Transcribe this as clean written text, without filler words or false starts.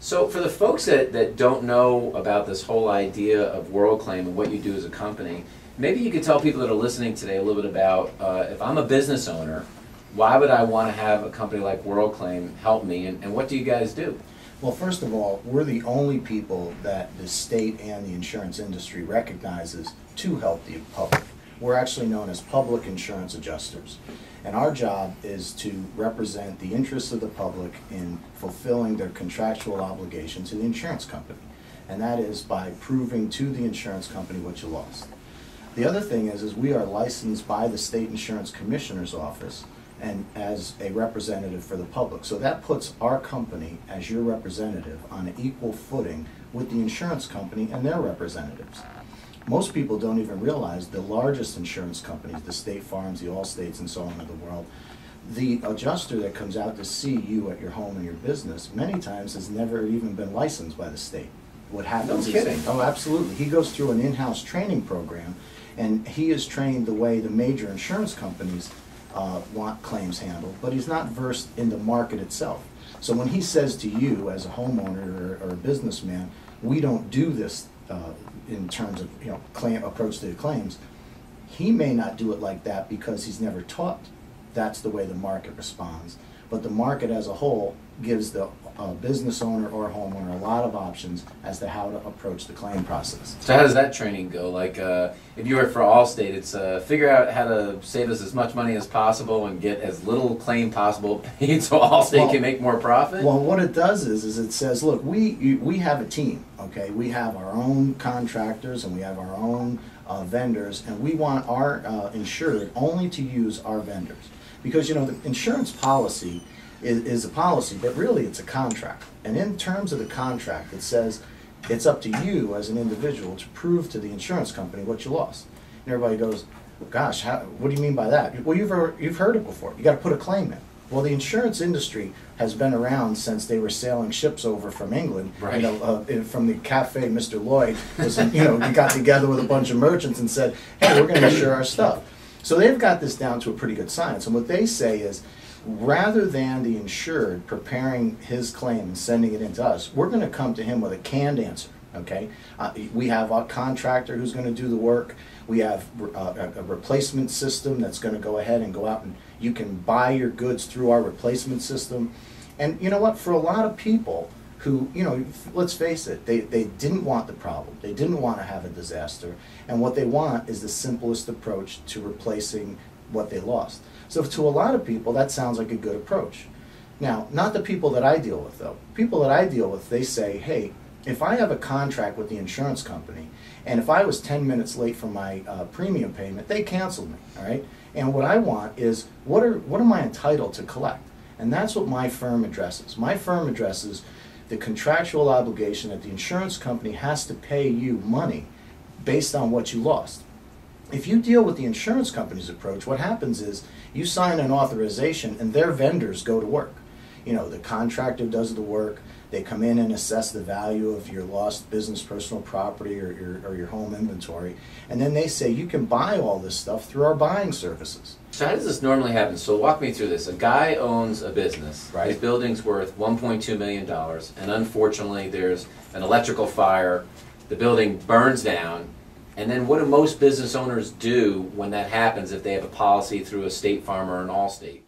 So for the folks that don't know about this whole idea of WorldClaim and what you do as a company, maybe you could tell people that are listening today a little bit about if I'm a business owner, why would I want to have a company like WorldClaim help me, and what do you guys do? Well, first of all, we're the only people that the state and the insurance industry recognizes to help the public. We're actually known as public insurance adjusters. And our job is to represent the interests of the public in fulfilling their contractual obligation to the insurance company. And that is by proving to the insurance company what you lost. The other thing is we are licensed by the State Insurance Commissioner's Office and as a representative for the public. So that puts our company as your representative on an equal footing with the insurance company and their representatives. Most people don't even realize the largest insurance companies, the State Farms, the Allstates, and so on in the world, the adjuster that comes out to see you at your home and your business many times has never even been licensed by the state. What happens No kidding. Oh, absolutely. He goes through an in-house training program, and he is trained the way the major insurance companies want claims handled, but he's not versed in the market itself. So when he says to you as a homeowner or a businessman, we don't do this in terms of claim approach to the claims, he may not do it like that because he's never taught that's the way the market responds. But the market as a whole gives the business owner or homeowner a lot of options as to how to approach the claim process. So how does that training go? Like if you work for Allstate, it's figure out how to save us as much money as possible and get as little claim possible paid so Allstate can make more profit? Well, what it does is it says, look, we have a team, okay? We have our own contractors and we have our own vendors, and we want our insured only to use our vendors. Because, the insurance policy is a policy, but really it's a contract. And in terms of the contract, it says it's up to you as an individual to prove to the insurance company what you lost. And everybody goes, gosh, what do you mean by that? Well, you've heard it before. You got to put a claim in. Well, the insurance industry has been around since they were sailing ships over from England. Right. From the cafe, Mr. Lloyd was, he got together with a bunch of merchants and said, hey, we're going to insure our stuff. So they've got this down to a pretty good science. And what they say is, rather than the insured preparing his claim and sending it in to us, we're going to come to him with a canned answer. Okay, we have a contractor who's going to do the work. We have a replacement system that's going to go ahead and go out and you can buy your goods through our replacement system. And you know what? For a lot of people who, let's face it, they didn't want the problem. They didn't want to have a disaster. And what they want is the simplest approach to replacing what they lost. So to a lot of people, that sounds like a good approach. Now, not the people that I deal with, though. People that I deal with, they say, hey, if I have a contract with the insurance company, and if I was 10 minutes late for my premium payment, they canceled me, all right? And what I want is, what am I entitled to collect? And that's what my firm addresses. My firm addresses the contractual obligation that the insurance company has to pay you money based on what you lost. If you deal with the insurance company's approach, what happens is you sign an authorization and their vendors go to work. The contractor does the work, they come in and assess the value of your lost business, personal property, or your home inventory, and then they say you can buy all this stuff through our buying services. So how does this normally happen? So walk me through this. A guy owns a business. Right. His building's worth $1.2 million, and unfortunately there's an electrical fire, the building burns down, and then what do most business owners do when that happens if they have a policy through a State Farm or an Allstate?